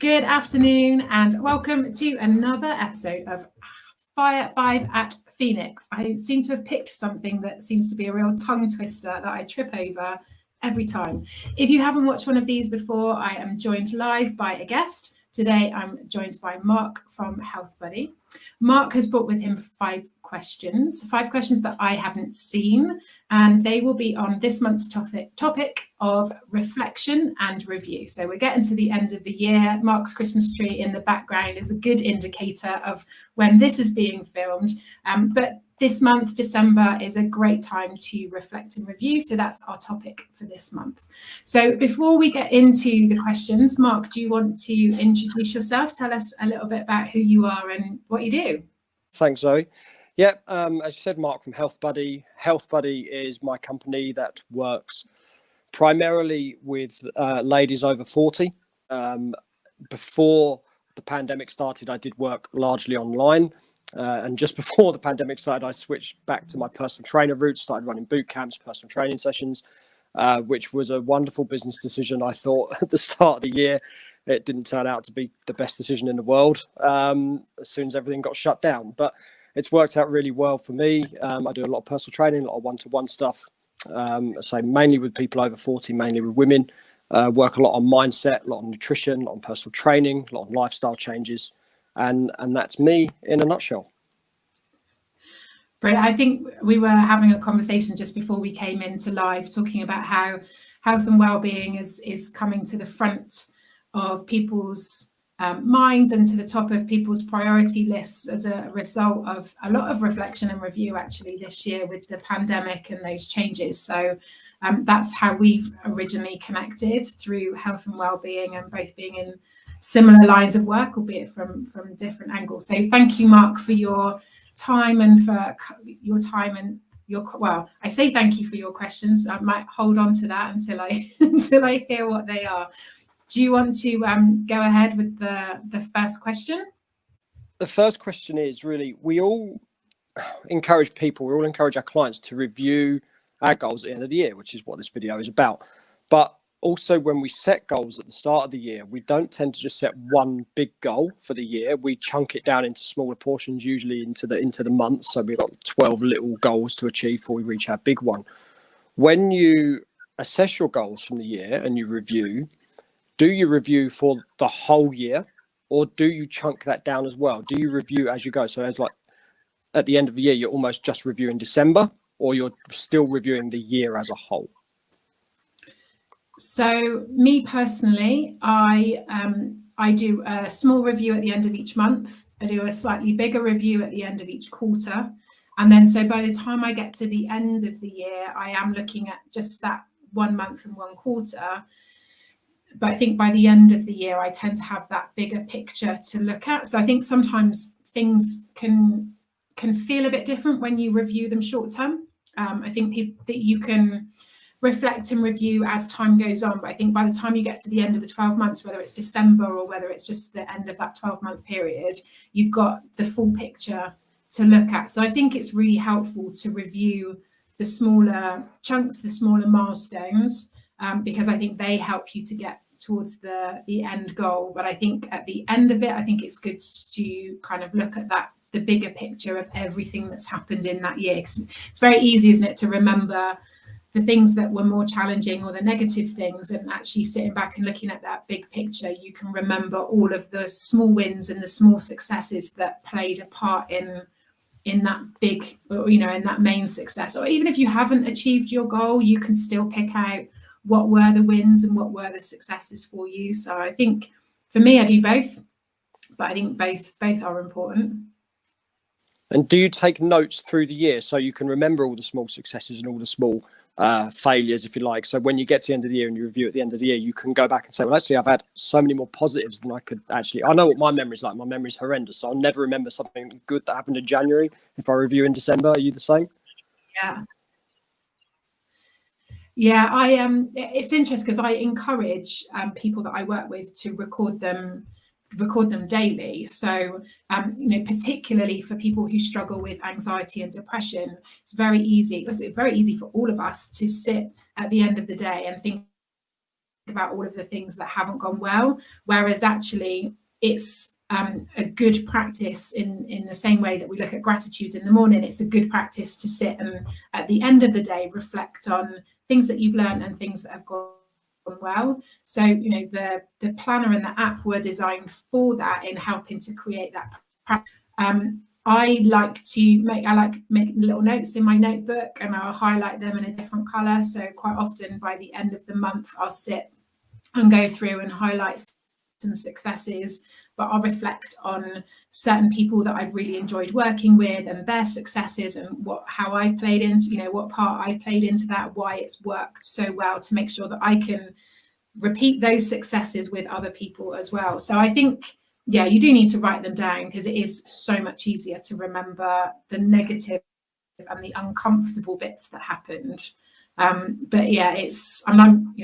Good afternoon and welcome to another episode of Fire at 5 at Phoenix. I seem to have picked something that seems to be a real tongue twister that I trip over every time. If you haven't watched one of these before, I am joined live by a guest. Today, I'm joined by Mark from HealthBuddy. Mark has brought with him five questions that I haven't seen, and they will be on this month's topic of reflection and review. So we're getting to the end of the year. Mark's Christmas tree in the background is a good indicator of when this is being filmed, but this month, December, is a great time to reflect and review. So that's our topic for this month. So before we get into the questions, Mark, do you want to introduce yourself? Tell us a little bit about who you are and what you do. Thanks, Zoe. Yeah, as you said, Mark from HealthBuddy. HealthBuddy is my company that works primarily with ladies over 40. Before the pandemic started, I did work largely online. And just before the pandemic started, I switched back to my personal trainer route, started running boot camps, personal training sessions, which was a wonderful business decision. I thought at the start of the year. It didn't turn out to be the best decision in the world as soon as everything got shut down. But it's worked out really well for me. I do a lot of personal training, a lot of one-to-one stuff. So mainly with people over 40, mainly with women. Work a lot on mindset, a lot on nutrition, a lot on personal training, a lot on lifestyle changes. And that's me in a nutshell. Brilliant. I think we were having a conversation just before we came into live, talking about how health and well-being is coming to the front of people's minds and to the top of people's priority lists as a result of a lot of reflection and review actually this year with the pandemic and those changes. So that's how we've originally connected, through health and well-being, and both being in similar lines of work, albeit from different angles. So thank you, Mark, for your time and for your time and I say thank you for your questions. I might hold on to that until I hear what they are. Do you want to go ahead with the first question? The first question is really, we all encourage our clients to review our goals at the end of the year, which is what this video is about. But also when we set goals at the start of the year, we don't tend to just set one big goal for the year. We chunk it down into smaller portions, usually into the months. So we've got 12 little goals to achieve before we reach our big one. When you assess your goals from the year and you review, do you review for the whole year, or do you chunk that down as well? Do you review as you go? So it's like at the end of the year, you're almost just reviewing December, or you're still reviewing the year as a whole? So me personally, I do a small review at the end of each month. I do a slightly bigger review at the end of each quarter. And then so by the time I get to the end of the year, I am looking at just that 1 month and 1 quarter. But I think by the end of the year, I tend to have that bigger picture to look at. So I think sometimes things can feel a bit different when you review them short term. I think that you can reflect and review as time goes on. But I think by the time you get to the end of the 12 months, whether it's December or whether it's just the end of that 12-month period, you've got the full picture to look at. So I think it's really helpful to review the smaller chunks, the smaller milestones, because I think they help you to get towards the end goal. But I think at the end of it, I think it's good to kind of look at the bigger picture of everything that's happened in that year. 'Cause it's very easy, isn't it, to remember the things that were more challenging or the negative things, and actually sitting back and looking at that big picture, you can remember all of the small wins and the small successes that played a part in that big, in that main success. Or even if you haven't achieved your goal, you can still pick out what were the wins and what were the successes for you. So I think for me, I do both, but I think both are important. And do you take notes through the year so you can remember all the small successes and all the small failures, if you like? So when you get to the end of the year and you review at the end of the year, you can go back and say, well, actually, I've had so many more positives than I could actually. I know what my memory's like. My memory's horrendous. So I'll never remember something good that happened in January if I review in December. Are you the same? Yeah, it's interesting because I encourage people that I work with to record them daily. So, particularly for people who struggle with anxiety and depression, it's very easy for all of us to sit at the end of the day and think about all of the things that haven't gone well, whereas actually it's a good practice in the same way that we look at gratitude in the morning. It's a good practice to sit and at the end of the day reflect on things that you've learned and things that have gone well. So the planner and the app were designed for that, in helping to create that practice. I like making little notes in my notebook, and I'll highlight them in a different color. So quite often by the end of the month, I'll sit and go through and highlight some successes, but I'll reflect on certain people that I've really enjoyed working with and their successes, and how I've played into, what part I've played into that, why it's worked so well, to make sure that I can repeat those successes with other people as well. So I think, yeah, you do need to write them down, because it is so much easier to remember the negative and the uncomfortable bits that happened. But yeah, I'm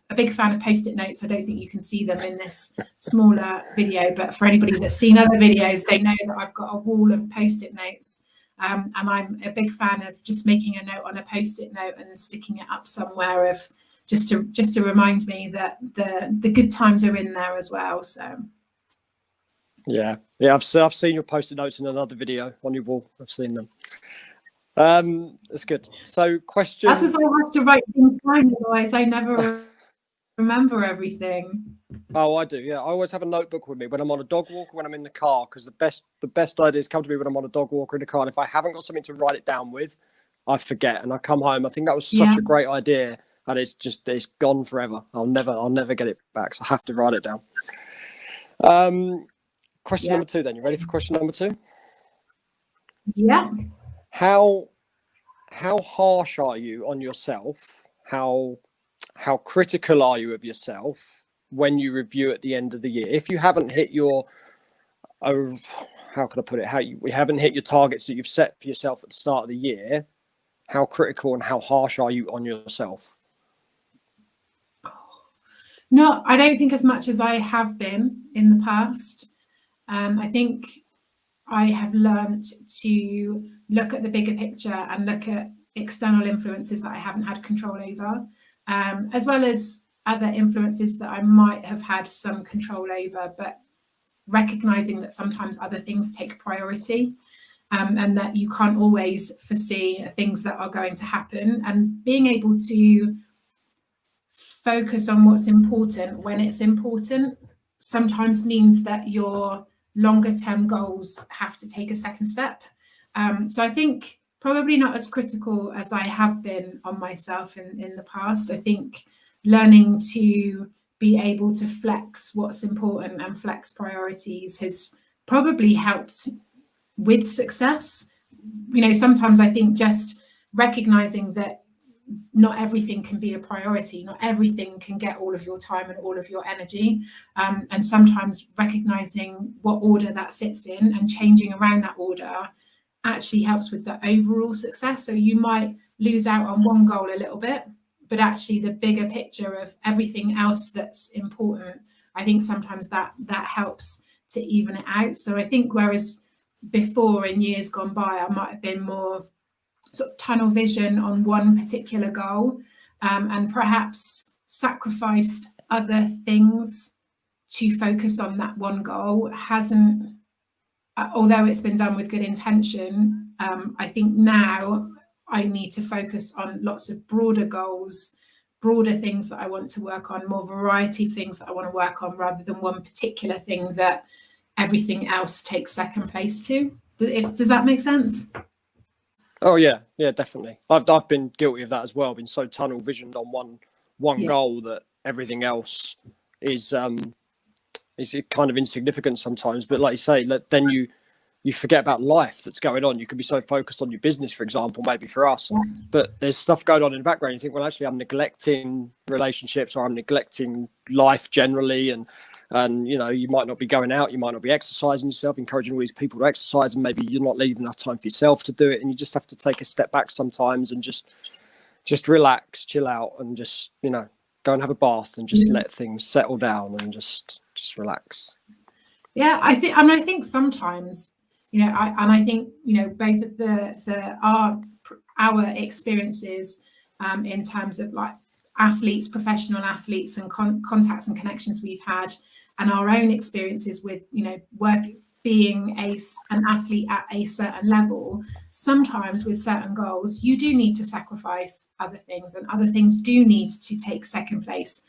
a big fan of post-it notes. I don't think you can see them in this smaller video, but for anybody that's seen other videos, they know that I've got a wall of post-it notes, and I'm a big fan of just making a note on a post-it note and sticking it up somewhere, of just to remind me that the good times are in there as well. So yeah, I've seen your post-it notes in another video on your wall. I've seen them. That's good. So question. That's as I have to write things down, otherwise I never remember everything. Oh, I do. Yeah, I always have a notebook with me when I'm on a dog walk, or when I'm in the car, because the best ideas come to me when I'm on a dog walk or in the car. And if I haven't got something to write it down with, I forget, and I come home. I think that was such a great idea, and it's gone forever. I'll never get it back. So I have to write it down. Question number 2. Then, you ready for question number 2? Yeah. How harsh are you on yourself? How critical are you of yourself when you review at the end of the year? If you haven't hit your, how can I put it? We haven't hit your targets that you've set for yourself at the start of the year, how critical and how harsh are you on yourself? No, I don't think as much as I have been in the past. I think I have learned to look at the bigger picture and look at external influences that I haven't had control over, as well as other influences that I might have had some control over, but recognizing that sometimes other things take priority, and that you can't always foresee things that are going to happen, and being able to focus on what's important when it's important sometimes means that your longer term goals have to take a second step. So I think probably not as critical as I have been on myself in the past. I think learning to be able to flex what's important and flex priorities has probably helped with success. Sometimes I think just recognizing that not everything can be a priority, not everything can get all of your time and all of your energy, and sometimes recognizing what order that sits in and changing around that order actually helps with the overall success. So you might lose out on one goal a little bit, but actually the bigger picture of everything else that's important, I think sometimes that helps to even it out. So I think whereas before, in years gone by, I might have been more sort of tunnel vision on one particular goal, and perhaps sacrificed other things to focus on that one goal. Hasn't, although it's been done with good intention, I think now I need to focus on lots of broader goals, broader things that I want to work on, more variety of things that I want to work on, rather than one particular thing that everything else takes second place to. Does that make sense? Oh yeah, definitely. I've been guilty of that as well. Been so tunnel visioned on one goal that everything else is kind of insignificant sometimes. But like you say, then you forget about life that's going on. You could be so focused on your business, for example, maybe for us, but there's stuff going on in the background. You think, well, actually, I'm neglecting relationships, or I'm neglecting life generally, and you might not be going out, you might not be exercising yourself, encouraging all these people to exercise, and maybe you're not leaving enough time for yourself to do it, and you just have to take a step back sometimes and just relax, chill out, and just go and have a bath and just let things settle down and just relax. Yeah, I think sometimes I think both our experiences in terms of like athletes, professional athletes, and contacts and connections we've had, and our own experiences with, you know, being an athlete at a certain level, sometimes with certain goals, you do need to sacrifice other things, and other things do need to take second place.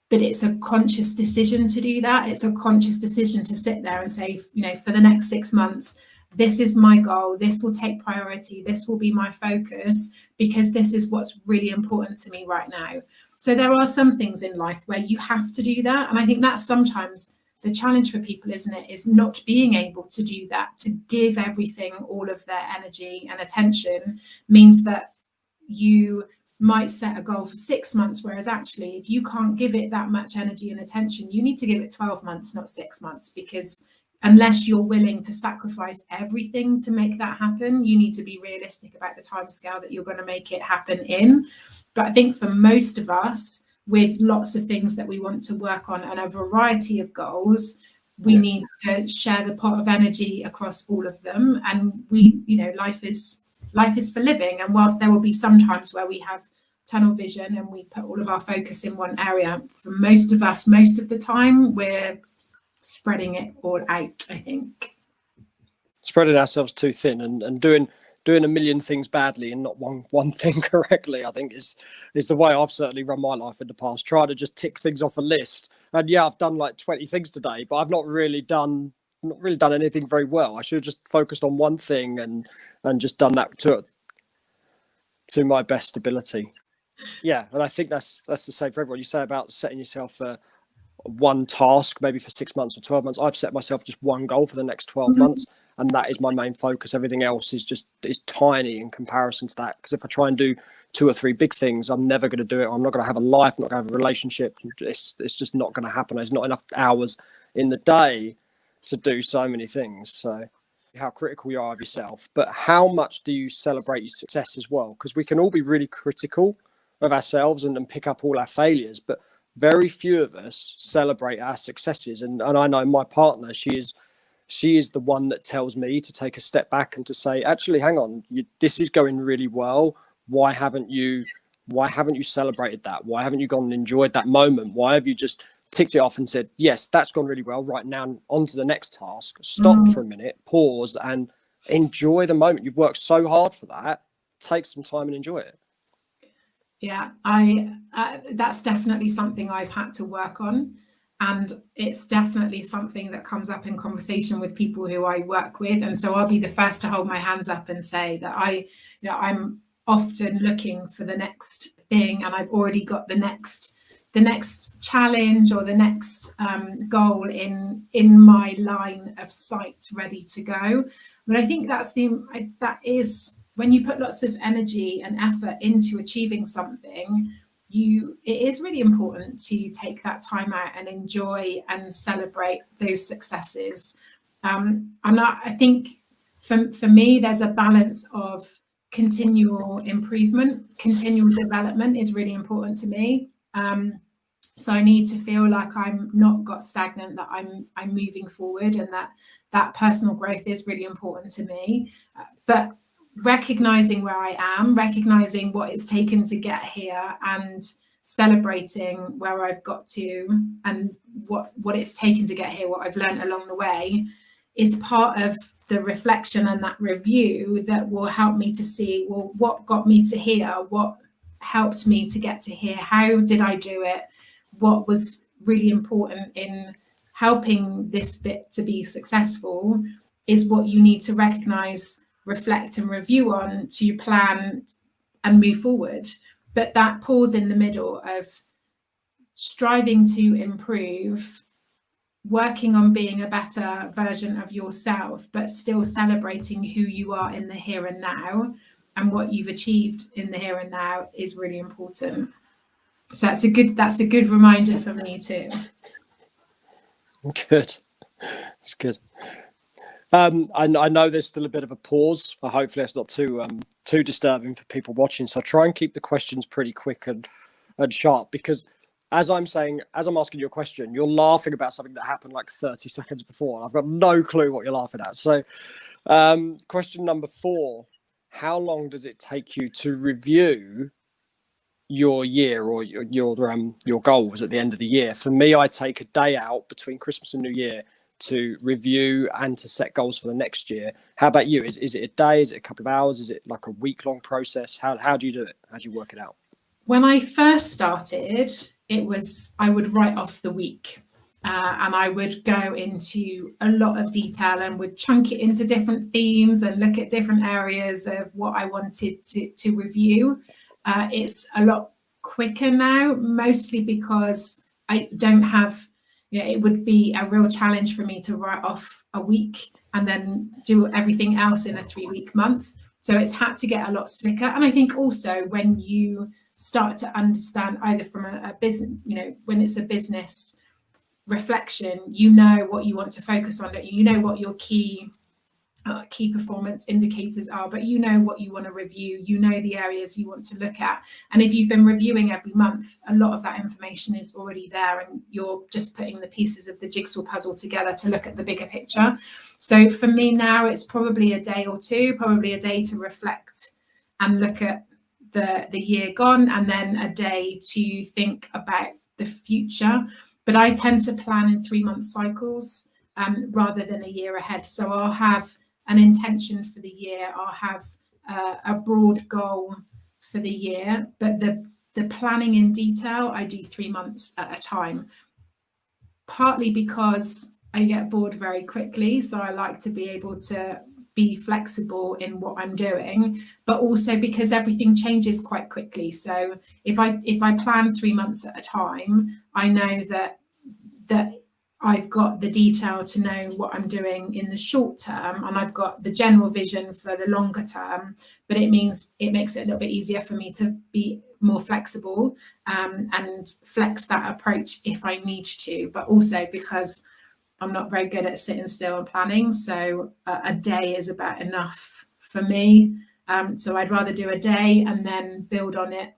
But it's a conscious decision to do that. It's a conscious decision to sit there and say, you know, for the next 6 months, this is my goal, this will take priority, this will be my focus, because this is what's really important to me right now. So there are some things in life where you have to do that. And I think that's sometimes the challenge for people, isn't it? Is not being able to do that, to give everything, all of their energy and attention, means that you might set a goal for 6 months, whereas actually, if you can't give it that much energy and attention, you need to give it 12 months, not 6 months, because unless you're willing to sacrifice everything to make that happen, you need to be realistic about the timescale that you're going to make it happen in. But I think for most of us, with lots of things that we want to work on and a variety of goals, we need to share the pot of energy across all of them. And we, you know, life is for living. And whilst there will be some times where we have tunnel vision and we put all of our focus in one area, for most of us, most of the time, we're spreading it all out, I think. Spreading ourselves too thin and doing a million things badly and not one thing correctly, I think is the way I've certainly run my life in the past, trying to just tick things off a list. And yeah, I've done like 20 things today, but I've not really done anything very well. I should have just focused on one thing and just done that to my best ability. Yeah, and I think that's the same for everyone. You say about setting yourself one task, maybe for 6 months or 12 months. I've set myself just one goal for the next 12 months, and that is my main focus. Everything else is tiny in comparison to that. Because if I try and do 2 or 3 big things, I'm never going to do it. I'm not going to have a life, not going to have a relationship. It's just not going to happen. There's not enough hours in the day to do so many things. So how critical you are of yourself, but how much do you celebrate your success as well? Because we can all be really critical of ourselves and pick up all our failures, but very few of us celebrate our successes. And I know my partner, she is the one that tells me to take a step back and to say, actually, hang on, this is going really well. Why haven't you celebrated that? Why haven't you gone and enjoyed that moment? Why have you just ticked it off and said, yes, that's gone really well. Right now, on to the next task. Stop for a minute, pause, and enjoy the moment. You've worked so hard for that. Take some time and enjoy it. Yeah, that's definitely something I've had to work on. And it's definitely something that comes up in conversation with people who I work with. And so I'll be the first to hold my hands up and say that I'm often looking for the next thing, and I've already got the next challenge or the next goal in my line of sight ready to go. But I think that is when you put lots of energy and effort into achieving something, it is really important to take that time out and enjoy and celebrate those successes. And I think for me, there's a balance of continual improvement, continual development is really important to me. So I need to feel like I'm not got stagnant, that I'm moving forward, and that personal growth is really important to me. But recognizing where I am, recognizing what it's taken to get here, and celebrating where I've got to and what it's taken to get here, what I've learned along the way, is part of the reflection and that review that will help me to see, well, what got me to here? What helped me to get to here? How did I do it? What was really important in helping this bit to be successful is what you need to recognize, reflect and review on to plan and move forward. But that pause in the middle of striving to improve, working on being a better version of yourself, but still celebrating who you are in the here and now and what you've achieved in the here and now is really important. So that's a good reminder for me too. Good. It's good. I know there's still a bit of a pause. Hopefully it's not too disturbing for people watching. So I try and keep the questions pretty quick and sharp, because as I'm asking you a question, you're laughing about something that happened like 30 seconds before. I've got no clue what you're laughing at. So question number 4, how long does it take you to review your year or your goals at the end of the year. For me, I take a day out between Christmas and New Year to review and to set goals for the next year. How about you? Is it a day? Is it a couple of hours? Is it like a week-long process? How do you do it? How do you work it out? When I first started, I would write off the week. And I would go into a lot of detail and would chunk it into different themes and look at different areas of what I wanted to review. It's a lot quicker now, mostly because I don't have, it would be a real challenge for me to write off a week and then do everything else in a 3-week month. So it's had to get a lot slicker. And I think also when you start to understand either from a business, when it's a business reflection, what you want to focus on, what your key performance indicators are, but what you want to review, the areas you want to look at. And if you've been reviewing every month, a lot of that information is already there and you're just putting the pieces of the jigsaw puzzle together to look at the bigger picture. So for me now, it's probably a day or two, probably a day to reflect and look at the year gone, and then a day to think about the future. But I tend to plan in 3-month cycles rather than a year ahead. So I'll have an intention for the year. I'll have a broad goal for the year, but the planning in detail, I do 3 months at a time. Partly because I get bored very quickly, so I like to be able to be flexible in what I'm doing, but also because everything changes quite quickly. So if I plan 3 months at a time, I know that I've got the detail to know what I'm doing in the short term, and I've got the general vision for the longer term, but it makes it a little bit easier for me to be more flexible and flex that approach if I need to, but also because I'm not very good at sitting still and planning. So a day is about enough for me. So I'd rather do a day and then build on it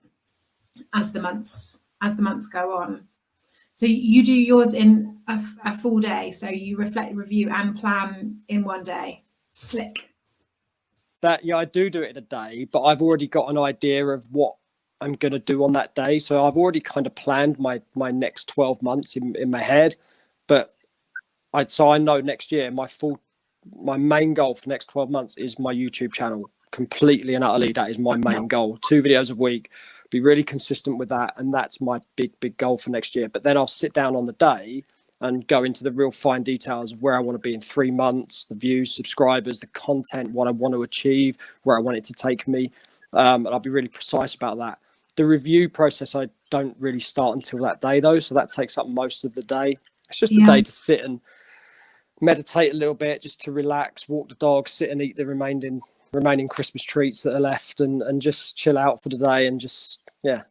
as the months go on. So you do yours in a full day. So you reflect, review and plan in one day. Slick. I do it in a day, but I've already got an idea of what I'm going to do on that day. So I've already kind of planned my next 12 months in my head, but I know next year my main goal for the next 12 months is my YouTube channel. Completely and utterly, that is my main goal. 2 videos a week, be really consistent with that, and that's my big goal for next year. But then I'll sit down on the day and go into the real fine details of where I want to be in 3 months, the views, subscribers, the content, what I want to achieve, where I want it to take me, and I'll be really precise about that. The review process, I don't really start until that day though, so that takes up most of the day. It's just a day to sit and meditate a little bit, just to relax, walk the dog, sit and eat the remaining Christmas treats that are left, and just chill out for the day, and just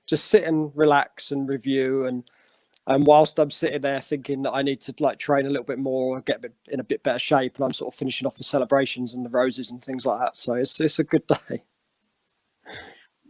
sit and relax and review. And whilst I'm sitting there thinking that I need to train a little bit more or get in a bit better shape, and I'm sort of finishing off the celebrations and the roses and things like that. So it's a good day.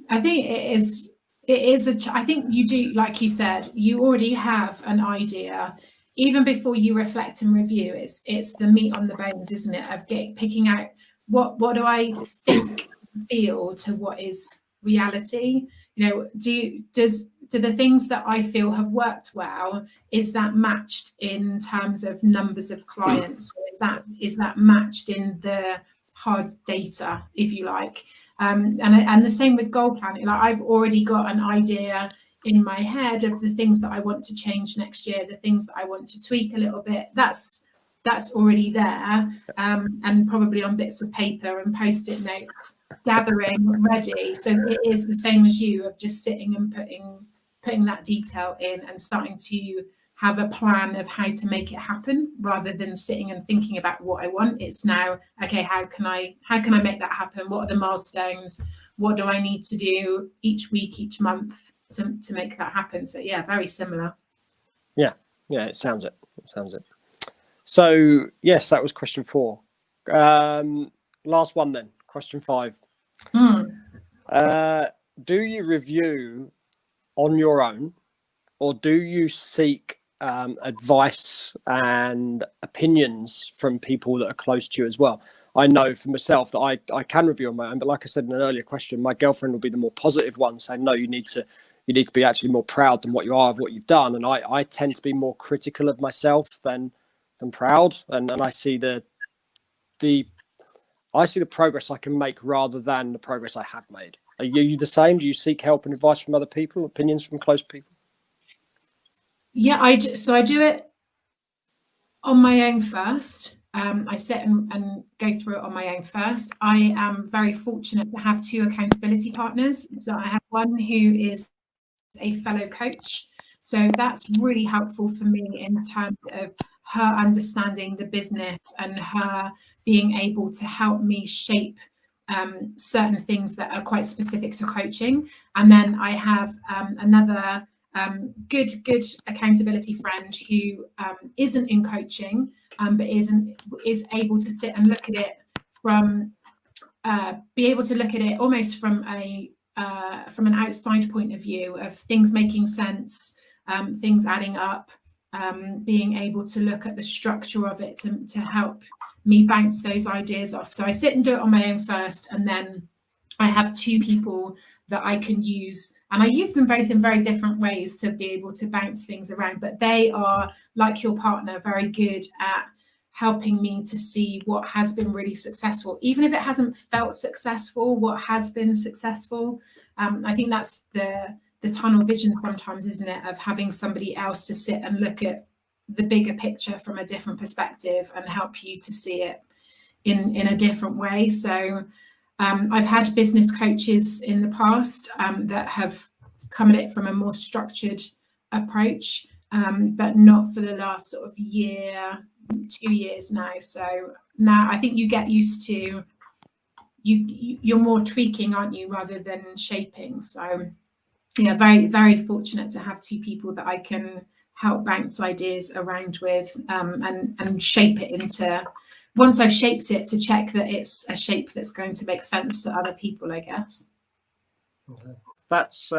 I think it is I think you do, like you said, you already have an idea. Even before you reflect and review, it's the meat on the bones, isn't it? Of picking out what do I think, feel to what is reality. Do the things that I feel have worked well, is that matched in terms of numbers of clients, or is that matched in the hard data, if you like? And the same with goal planning. I've already got an idea in my head of the things that I want to change next year, the things that I want to tweak a little bit. That's already there, and probably on bits of paper and post-it notes, gathering ready. So it is the same as you, of just sitting and putting that detail in and starting to have a plan of how to make it happen, rather than sitting and thinking about what I want. It's now, okay, how can I make that happen? What are the milestones? What do I need to do each week, each month to make that happen? So yeah, very similar. Yeah, it sounds it. So yes, that was question 4. Last one then, question 5. Do you review on your own, or do you seek advice and opinions from people that are close to you as well? I know for myself that I can review on my own, but like I said in an earlier question, my girlfriend will be the more positive one, saying, no, you need to you need to be actually more proud than what you are of what you've done. And I tend to be more critical of myself than proud. And I see the progress I can make rather than the progress I have made. Are you the same? Do you seek help and advice from other people, opinions from close people? Yeah, so I do it on my own first. I sit and go through it on my own first. I am very fortunate to have 2 accountability partners. So I have one who is a fellow coach. So that's really helpful for me in terms of her understanding the business and her being able to help me shape certain things that are quite specific to coaching. And then I have another good accountability friend who isn't in coaching, but is able to sit and look at it from be able to look at it almost from an outside point of view of things making sense, things adding up, being able to look at the structure of it to help me bounce those ideas off. So I sit and do it on my own first, and then I have 2 people that I can use, and I use them both in very different ways to be able to bounce things around. But they are, like your partner, very good at helping me to see what has been really successful, even if it hasn't felt successful, what has been successful. I think that's the tunnel vision sometimes, isn't it, of having somebody else to sit and look at the bigger picture from a different perspective and help you to see it in a different way. So I've had business coaches in the past that have come at it from a more structured approach, but not for the last sort of year, 2 years now. So now I think you get used to you're more tweaking, aren't you, rather than shaping. So yeah, very, very fortunate to have 2 people that I can help bounce ideas around with, and shape it into, once I've shaped it, to check that it's a shape that's going to make sense to other people, I guess. Okay. That's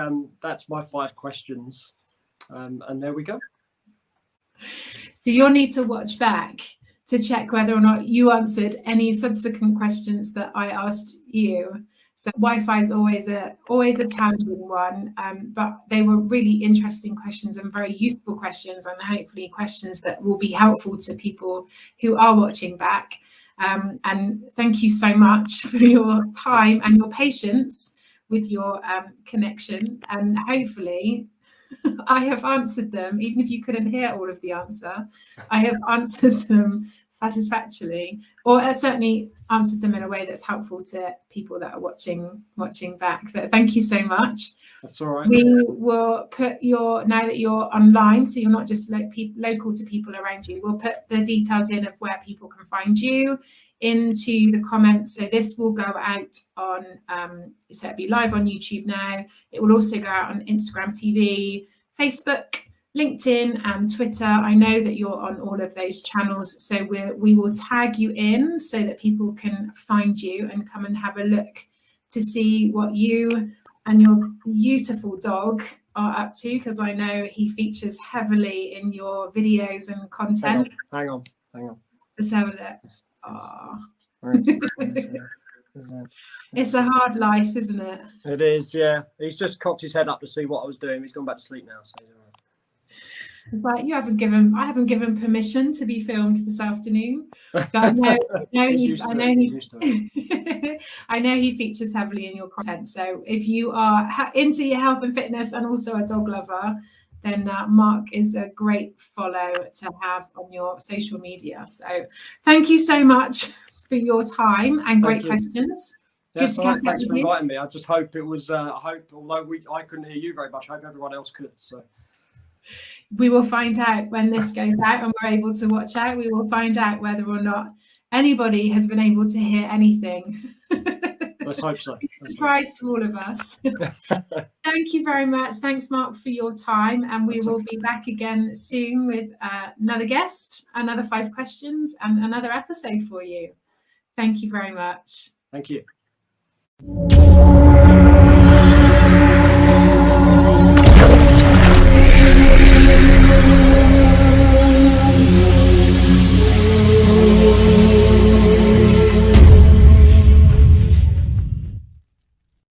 my 5 questions, and there we go. So you'll need to watch back to check whether or not you answered any subsequent questions that I asked you. So Wi-Fi is always a challenging one, but they were really interesting questions and very useful questions, and hopefully questions that will be helpful to people who are watching back. And thank you so much for your time and your patience with your connection, and hopefully I have answered them, even if you couldn't hear all of the answer. I have answered them satisfactorily, or certainly answered them in a way that's helpful to people that are watching back. But thank you so much. That's all right. We will put now that you're online, so you're not just local to people around you, we'll put the details in of where people can find you into the comments. So this will go out on, so it'll be live on YouTube now. It will also go out on Instagram TV, Facebook, LinkedIn and Twitter. I know that you're on all of those channels, so we will tag you in so that people can find you and come and have a look to see what you and your beautiful dog are up to, because I know he features heavily in your videos and content. Hang on. Let's have a look. Oh. It's a hard life, isn't it? It is, yeah. He's just cocked his head up to see what I was doing. He's gone back to sleep now, so he's all right. But I haven't given permission to be filmed this afternoon. But I know he features heavily in your content. So if you are into your health and fitness and also a dog lover, then Mark is a great follow to have on your social media. So thank you so much for your time and great questions. Thanks for inviting me. I just hope it was, although I couldn't hear you very much, I hope everyone else could. So we will find out when this goes out and we're able to watch out. We will find out whether or not anybody has been able to hear anything. Let's hope so. Surprise to all of us. Thank you very much. Thanks, Mark, for your time. And we will be back again soon with another guest, another 5 questions and another episode for you. Thank you very much. Thank you.